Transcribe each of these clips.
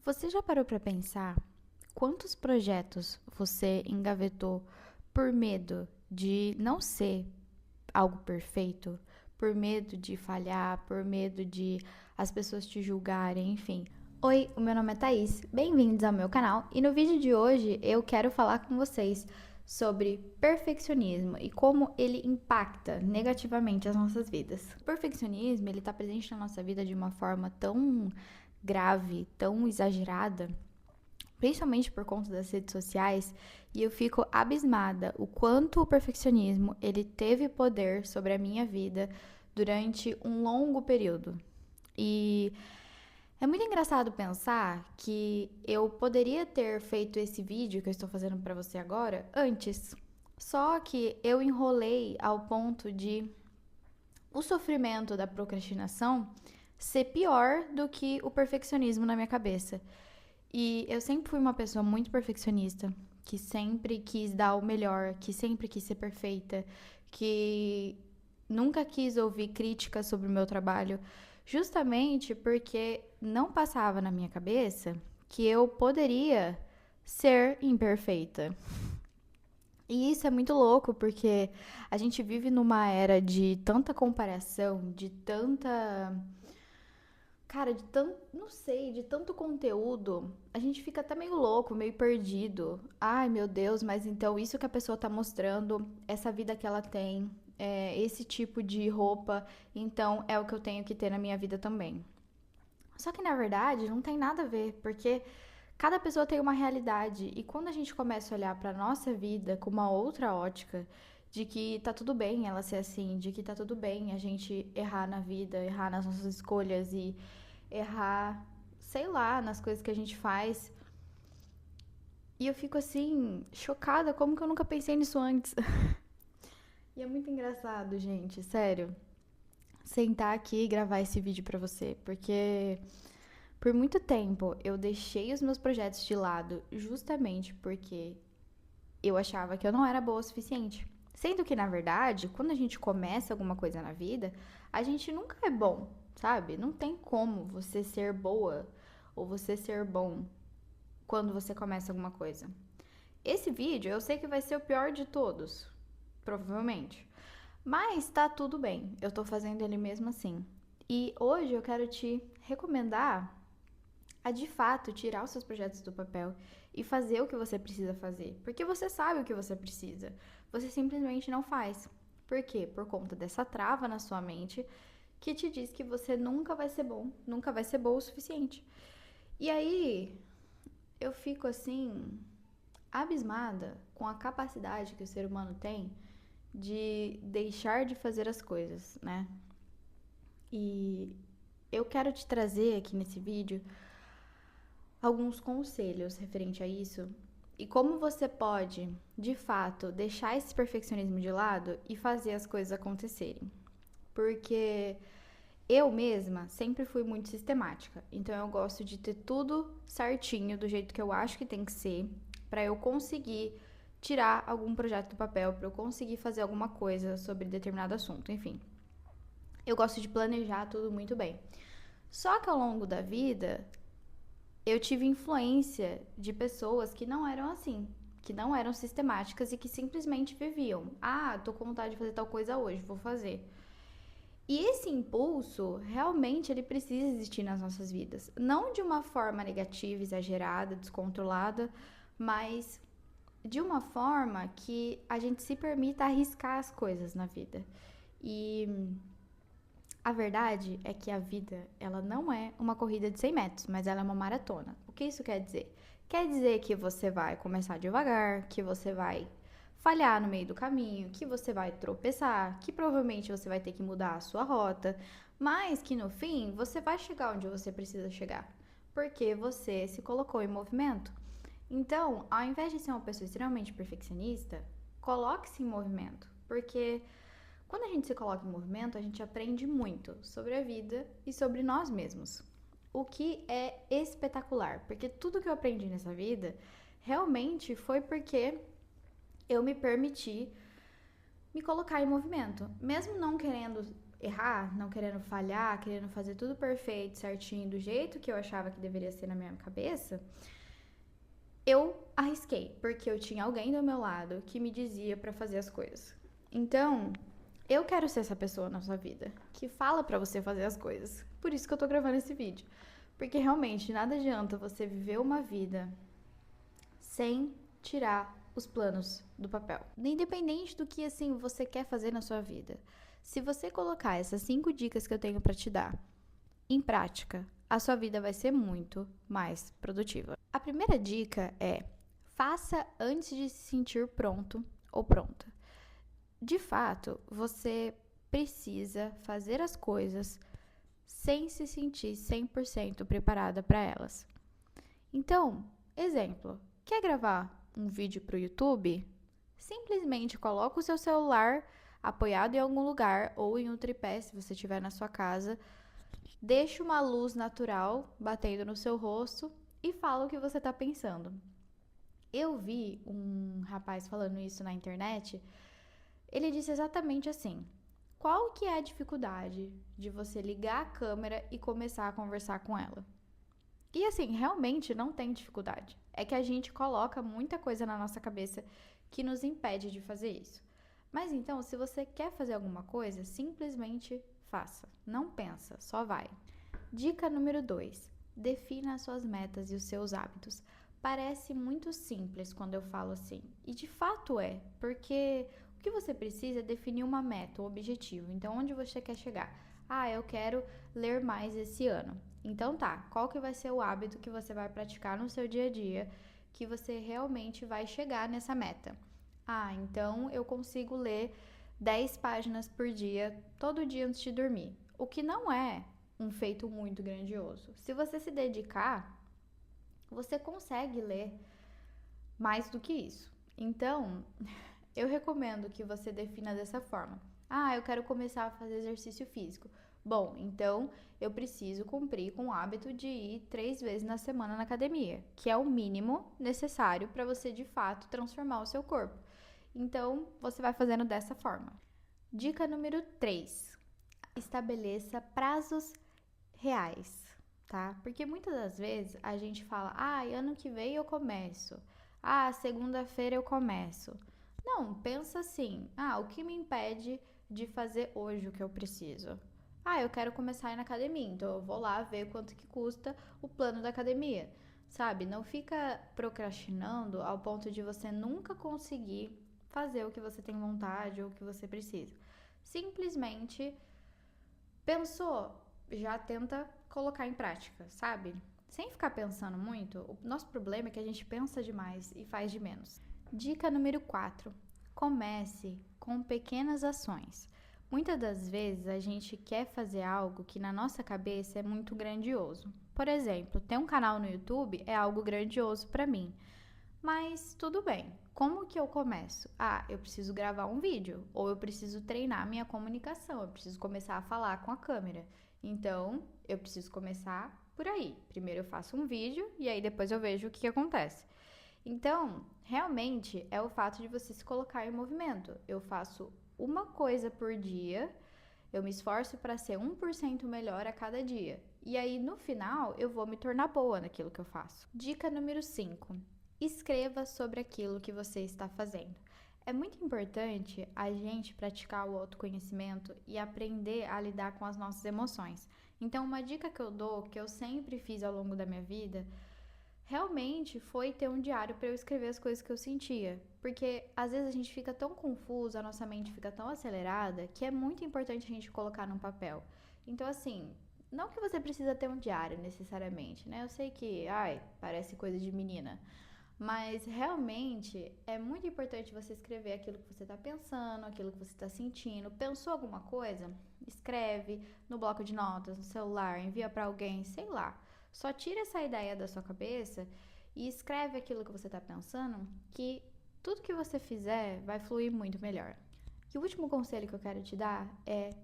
Você já parou para pensar quantos projetos você engavetou por medo de não ser algo perfeito, por medo de falhar, por medo de as pessoas te julgarem, enfim. Oi, o meu nome é Thaís, bem-vindos ao meu canal e no vídeo de hoje eu quero falar com vocês sobre perfeccionismo e como ele impacta negativamente as nossas vidas. O perfeccionismo, ele está presente na nossa vida de uma forma tão grave, tão exagerada, principalmente por conta das redes sociais, e eu fico abismada o quanto o perfeccionismo ele teve poder sobre a minha vida durante um longo período. E é muito engraçado pensar que eu poderia ter feito esse vídeo que eu estou fazendo para você agora antes. Só que eu enrolei ao ponto de o sofrimento da procrastinação ser pior do que o perfeccionismo na minha cabeça. E eu sempre fui uma pessoa muito perfeccionista, que sempre quis dar o melhor, que sempre quis ser perfeita, que nunca quis ouvir críticas sobre o meu trabalho, justamente porque não passava na minha cabeça que eu poderia ser imperfeita. E isso é muito louco, porque a gente vive numa era de tanta comparação, de tanta. Cara, de tanto. Não sei, de tanto conteúdo, a gente fica até meio louco, meio perdido. Ai, meu Deus, mas então isso que a pessoa tá mostrando, essa vida que ela tem, esse tipo de roupa, então é o que eu tenho que ter na minha vida também. Só que na verdade não tem nada a ver, porque cada pessoa tem uma realidade e quando a gente começa a olhar para nossa vida com uma outra ótica, de que tá tudo bem ela ser assim, de que tá tudo bem a gente errar na vida, errar nas nossas escolhas e errar, sei lá, nas coisas que a gente faz. E eu fico assim, chocada, como que eu nunca pensei nisso antes? E é muito engraçado, gente, sério, sentar aqui e gravar esse vídeo pra você, porque por muito tempo eu deixei os meus projetos de lado justamente porque eu achava que eu não era boa o suficiente. Sendo que, na verdade, quando a gente começa alguma coisa na vida, a gente nunca é bom, sabe? Não tem como você ser boa ou você ser bom quando você começa alguma coisa. Esse vídeo eu sei que vai ser o pior de todos, provavelmente. Mas tá tudo bem, eu tô fazendo ele mesmo assim. E hoje eu quero te recomendar a de fato tirar os seus projetos do papel e fazer o que você precisa fazer. Porque você sabe o que você precisa. Você simplesmente não faz. Por quê? Por conta dessa trava na sua mente que te diz que você nunca vai ser bom, nunca vai ser boa o suficiente. E aí eu fico assim, abismada com a capacidade que o ser humano tem de deixar de fazer as coisas, né? E eu quero te trazer aqui nesse vídeo alguns conselhos referente a isso e como você pode, de fato, deixar esse perfeccionismo de lado e fazer as coisas acontecerem. Porque eu mesma sempre fui muito sistemática, então eu gosto de ter tudo certinho do jeito que eu acho que tem que ser, para eu conseguir tirar algum projeto do papel, para eu conseguir fazer alguma coisa sobre determinado assunto, enfim. Eu gosto de planejar tudo muito bem. Só que ao longo da vida, eu tive influência de pessoas que não eram assim, que não eram sistemáticas e que simplesmente viviam. Ah, tô com vontade de fazer tal coisa hoje, vou fazer. E esse impulso, realmente, ele precisa existir nas nossas vidas. Não de uma forma negativa, exagerada, descontrolada, mas de uma forma que a gente se permita arriscar as coisas na vida. E a verdade é que a vida, ela não é uma corrida de 100 metros, mas ela é uma maratona. O que isso quer dizer? Quer dizer que você vai começar devagar, que você vai falhar no meio do caminho, que você vai tropeçar, que provavelmente você vai ter que mudar a sua rota, mas que no fim você vai chegar onde você precisa chegar, porque você se colocou em movimento. Então, ao invés de ser uma pessoa extremamente perfeccionista, coloque-se em movimento, porque quando a gente se coloca em movimento, a gente aprende muito sobre a vida e sobre nós mesmos. O que é espetacular, porque tudo que eu aprendi nessa vida realmente foi porque eu me permiti me colocar em movimento. Mesmo não querendo errar, não querendo falhar, querendo fazer tudo perfeito, certinho, do jeito que eu achava que deveria ser na minha cabeça, eu arrisquei, porque eu tinha alguém do meu lado que me dizia pra fazer as coisas. Então, eu quero ser essa pessoa na sua vida, que fala pra você fazer as coisas. Por isso que eu tô gravando esse vídeo. Porque realmente nada adianta você viver uma vida sem tirar os planos do papel. Independente do que assim você quer fazer na sua vida. Se você colocar essas 5 dicas que eu tenho pra te dar em prática, a sua vida vai ser muito mais produtiva. A primeira dica é: faça antes de se sentir pronto ou pronta. De fato, você precisa fazer as coisas sem se sentir 100% preparada para elas. Então, exemplo, quer gravar um vídeo para o YouTube? Simplesmente coloca o seu celular apoiado em algum lugar ou em um tripé, se você estiver na sua casa, deixa uma luz natural batendo no seu rosto e fala o que você está pensando. Eu vi um rapaz falando isso na internet. Ele disse exatamente assim: qual que é a dificuldade de você ligar a câmera e começar a conversar com ela? E assim, realmente não tem dificuldade. É que a gente coloca muita coisa na nossa cabeça que nos impede de fazer isso. Mas então, se você quer fazer alguma coisa, simplesmente faça. Não pensa, só vai. Dica número 2: defina as suas metas e os seus hábitos. Parece muito simples quando eu falo assim, e de fato é, porque o que você precisa é definir uma meta, um objetivo. Então, onde você quer chegar? Ah, eu quero ler mais esse ano. Então tá, qual que vai ser o hábito que você vai praticar no seu dia a dia que você realmente vai chegar nessa meta? Ah, então eu consigo ler 10 páginas por dia, todo dia antes de dormir. O que não é um feito muito grandioso. Se você se dedicar, você consegue ler mais do que isso. Então, eu recomendo que você defina dessa forma. Ah, eu quero começar a fazer exercício físico. Bom, então eu preciso cumprir com o hábito de ir 3 vezes na semana na academia, que é o mínimo necessário para você de fato transformar o seu corpo. Então, você vai fazendo dessa forma. Dica número 3: estabeleça prazos reais, tá? Porque muitas das vezes a gente fala: ah, ano que vem eu começo. Ah, segunda-feira eu começo. Não, pensa assim: ah, o que me impede de fazer hoje o que eu preciso? Ah, eu quero começar a ir na academia, então eu vou lá ver quanto que custa o plano da academia. Sabe? Não fica procrastinando ao ponto de você nunca conseguir fazer o que você tem vontade ou o que você precisa. Simplesmente pensou, já tenta colocar em prática, sabe? Sem ficar pensando muito. O nosso problema é que a gente pensa demais e faz de menos. Dica número 4: comece com pequenas ações. Muitas das vezes a gente quer fazer algo que na nossa cabeça é muito grandioso. Por exemplo, ter um canal no YouTube é algo grandioso para mim. Mas tudo bem. Como que eu começo? Ah, eu preciso gravar um vídeo, ou eu preciso treinar minha comunicação, eu preciso começar a falar com a câmera. Então, eu preciso começar por aí. Primeiro eu faço um vídeo e aí depois eu vejo o que acontece. Então, realmente é o fato de você se colocar em movimento. Eu faço uma coisa por dia, eu me esforço para ser 1% melhor a cada dia. E aí, no final, eu vou me tornar boa naquilo que eu faço. Dica número 5: escreva sobre aquilo que você está fazendo. É muito importante a gente praticar o autoconhecimento e aprender a lidar com as nossas emoções. Então, uma dica que eu dou, que eu sempre fiz ao longo da minha vida, realmente foi ter um diário para eu escrever as coisas que eu sentia. Porque às vezes a gente fica tão confuso, a nossa mente fica tão acelerada, que é muito importante a gente colocar num papel. Então, assim, não que você precisa ter um diário necessariamente, né? Eu sei que, ai, parece coisa de menina. Mas realmente é muito importante você escrever aquilo que você está pensando, aquilo que você está sentindo. Pensou alguma coisa? Escreve no bloco de notas, no celular, envia para alguém, sei lá. Só tira essa ideia da sua cabeça e escreve aquilo que você está pensando, que tudo que você fizer vai fluir muito melhor. E o último conselho que eu quero te dar é: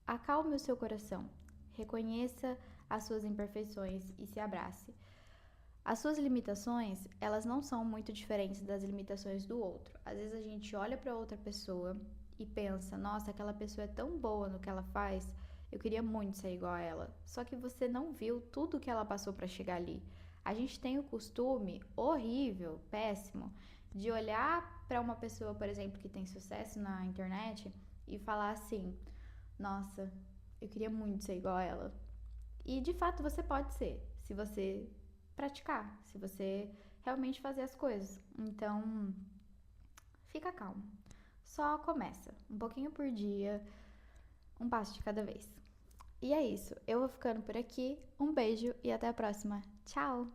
acalme o seu coração, reconheça as suas imperfeições e se abrace. As suas limitações, elas não são muito diferentes das limitações do outro. Às vezes a gente olha para outra pessoa e pensa, nossa, aquela pessoa é tão boa no que ela faz, eu queria muito ser igual a ela. Só que você não viu tudo que ela passou para chegar ali. A gente tem o costume horrível, péssimo, de olhar para uma pessoa, por exemplo, que tem sucesso na internet e falar assim: nossa, eu queria muito ser igual a ela. E de fato você pode ser, se você praticar, se você realmente fazer as coisas. Então, fica calmo. Só começa, um pouquinho por dia, um passo de cada vez. E é isso, eu vou ficando por aqui. Um beijo e até a próxima. Tchau!